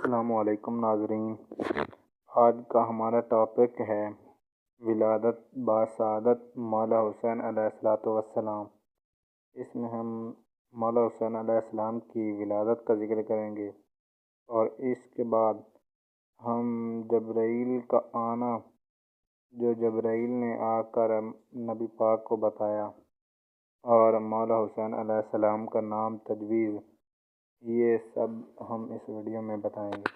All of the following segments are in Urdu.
السلام علیکم ناظرین۔ آج کا ہمارا ٹاپک ہے ولادت باسعادت مولا حسین علیہ السلام۔ اس میں ہم مولا حسین علیہ السلام کی ولادت کا ذکر کریں گے، اور اس کے بعد ہم جبرائیل کا آنا، جو جبرائیل نے آ کر نبی پاک کو بتایا، اور مولا حسین علیہ السلام کا نام تجویز، یہ سب ہم اس ویڈیو میں بتائیں گے۔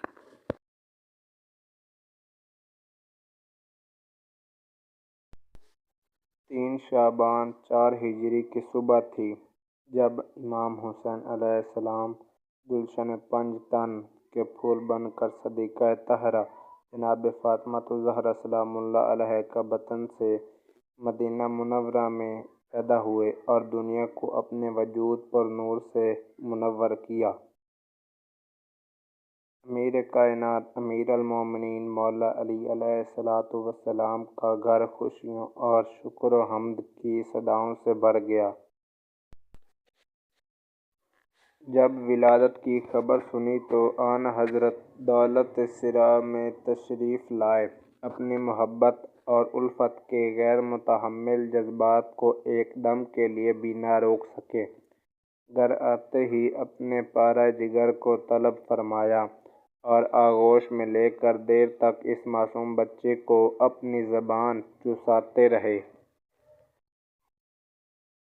3 شعبان 4 ہجری کی صبح تھی جب امام حسین علیہ السلام گلشن پنج تن کے پھول بن کر صدیقہ طاہرہ جناب فاطمہ الزہرا سلام اللہ علیہا کا بطن سے مدینہ منورہ میں پیدا ہوئے اور دنیا کو اپنے وجود پر نور سے منور کیا۔ امیر کائنات امیر المومنین مولا علی علیہ السلام کا گھر خوشیوں اور شکر و حمد کی صداؤں سے بھر گیا۔ جب ولادت کی خبر سنی تو آن حضرت دولت سرا میں تشریف لائے۔ اپنی محبت اور الفت کے غیر متحمل جذبات کو ایک دم کے لیے بھی نہ روک سکے۔ گھر آتے ہی اپنے پارہ جگر کو طلب فرمایا اور آغوش میں لے کر دیر تک اس معصوم بچے کو اپنی زبان چوساتے رہے۔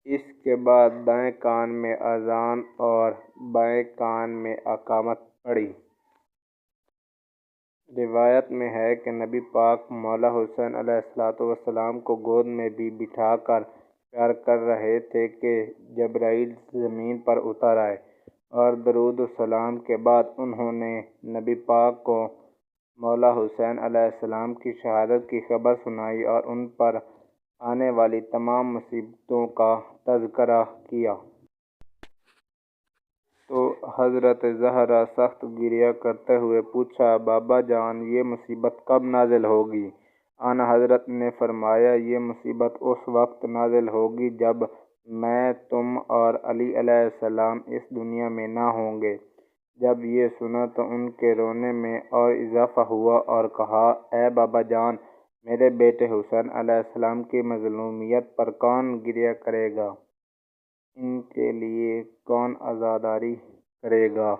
اس کے بعد دائیں کان میں اذان اور بائیں کان میں اقامت پڑی۔ روایت میں ہے کہ نبی پاک مولا حسین علیہ السلام کو گود میں بھی بٹھا کر پیار کر رہے تھے کہ جبرائیل زمین پر اتر آئے، اور درود و سلام کے بعد انہوں نے نبی پاک کو مولا حسین علیہ السلام کی شہادت کی خبر سنائی اور ان پر آنے والی تمام مصیبتوں کا تذکرہ کیا۔ تو حضرت زہرا سخت گریہ کرتے ہوئے پوچھا، بابا جان، یہ مصیبت کب نازل ہوگی؟ آن حضرت نے فرمایا، یہ مصیبت اس وقت نازل ہوگی جب میں، تم اور علی علیہ السلام اس دنیا میں نہ ہوں گے۔ جب یہ سنا تو ان کے رونے میں اور اضافہ ہوا اور کہا، اے بابا جان، میرے بیٹے حسین علیہ السلام کی مظلومیت پر کون گریہ کرے گا؟ ان کے لیے کون عزاداری کرے گا؟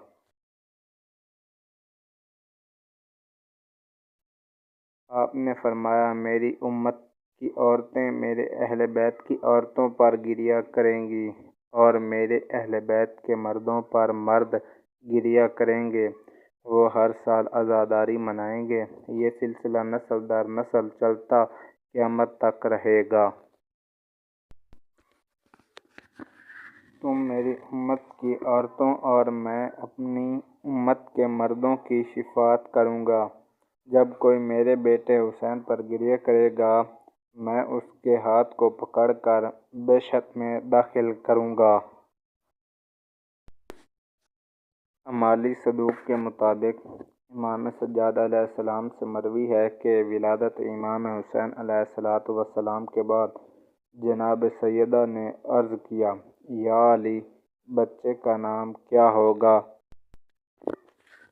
آپ نے فرمایا، میری امت کی عورتیں میرے اہل بیت کی عورتوں پر گریہ کریں گی، اور میرے اہل بیت کے مردوں پر مرد گریہ کریں گے۔ وہ ہر سال عزاداری منائیں گے۔ یہ سلسلہ نسل در نسل چلتا قیامت تک رہے گا۔ تم میری امت کی عورتوں اور میں اپنی امت کے مردوں کی شفاعت کروں گا۔ جب کوئی میرے بیٹے حسین پر گریہ کرے گا، میں اس کے ہاتھ کو پکڑ کر بیشت میں داخل کروں گا۔ اعمالی صدوق کے مطابق امام سجاد علیہ السلام سے مروی ہے کہ ولادت امام حسین علیہ السلام کے بعد جناب سیدہ نے عرض کیا، یا علی، بچے کا نام کیا ہوگا؟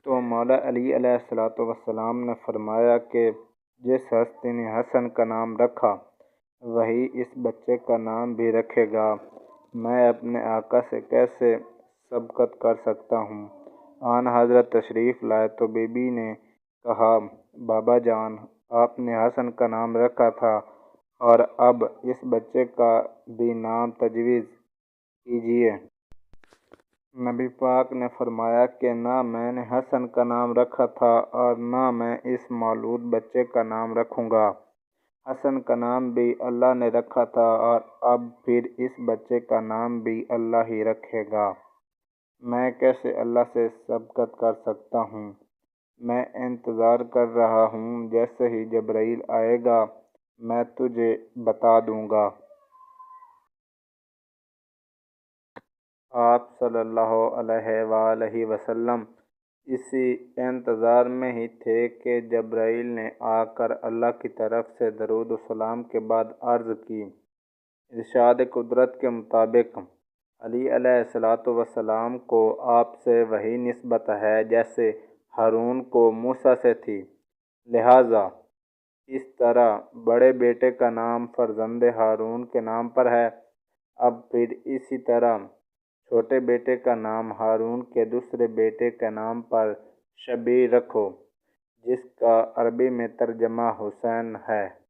تو مولا علی علیہ السلام نے فرمایا کہ جس ہستی نے حسن کا نام رکھا، وہی اس بچے کا نام بھی رکھے گا۔ میں اپنے آقا سے کیسے سبقت کر سکتا ہوں؟ آن حضرت تشریف لائے تو بی بی نے کہا، بابا جان، آپ نے حسن کا نام رکھا تھا، اور اب اس بچے کا بھی نام تجویز کیجیے۔ نبی پاک نے فرمایا کہ نہ میں نے حسن کا نام رکھا تھا اور نہ میں اس مولود بچے کا نام رکھوں گا۔ حسن کا نام بھی اللہ نے رکھا تھا، اور اب پھر اس بچے کا نام بھی اللہ ہی رکھے گا۔ میں کیسے اللہ سے سبقت کر سکتا ہوں؟ میں انتظار کر رہا ہوں، جیسے ہی جبرائیل آئے گا میں تجھے بتا دوں گا۔ آپ صلی اللہ علیہ وآلہ وسلم اسی انتظار میں ہی تھے کہ جبرائیل نے آ کر اللہ کی طرف سے درود و سلام کے بعد عرض کی۔ ارشاد قدرت کے مطابق علی علیہ السلام کو آپ سے وہی نسبت ہے جیسے ہارون کو موسیٰ سے تھی، لہٰذا اس طرح بڑے بیٹے کا نام فرزند ہارون کے نام پر ہے۔ اب پھر اسی طرح چھوٹے بیٹے کا نام ہارون کے دوسرے بیٹے کے نام پر شبیہ رکھو، جس کا عربی میں ترجمہ حسین ہے۔